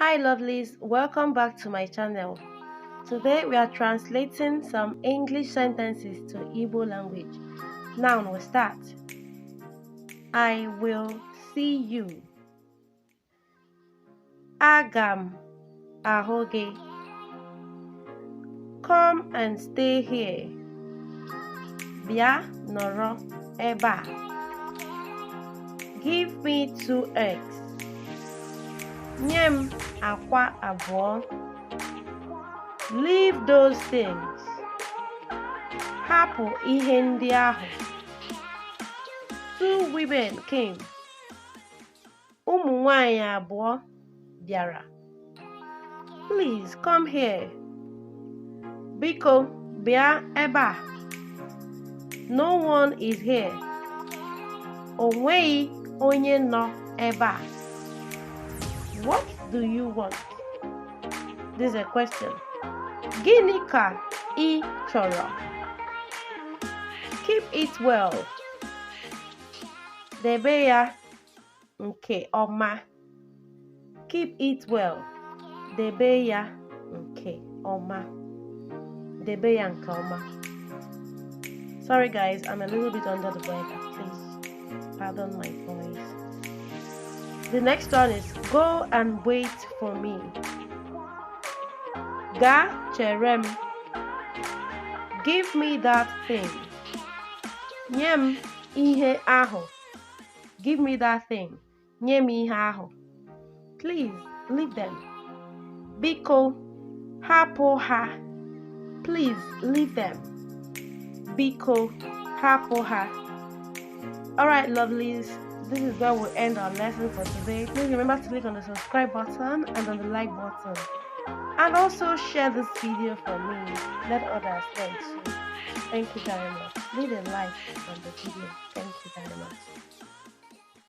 Hi lovelies, welcome back to my channel. Today we are translating some English sentences to Igbo language. Now we start. I will see you. Agam ahoge. Come and stay here. Bia noro eba. Give me 2 eggs. Nyem akwa abụọ. Leave those things. Hapụ ihe ndị ahụ. 2 women came. Ụmụ nwanyị abụọ bịara. Please come here. Biko bịa ebe a. No one is here. O nweghị onye nọ ebe a. What do you want? This is a question. Gịnị ka ị chọrọ? Keep it well. Debe ya nke ọma. Keep it well. Debe ya nke ọma. Debe ya nke ọma. Sorry guys, I'm a little bit under the weather. Please pardon my voice. The next one is go and wait for me. Ga cherem. Give me that thing. Nyem ihe ahụ. Give me that thing. Nyem ihe ahụ. Please leave them. Biko hapụ ha. Please leave them. Biko hapụ ha. Alright lovelies, this is where we'll end our lesson for today. Please remember to click on the subscribe button and on the like button. And also share this video for me. Let others learn too. Thank you very much. Leave a like on the video. Thank you very much.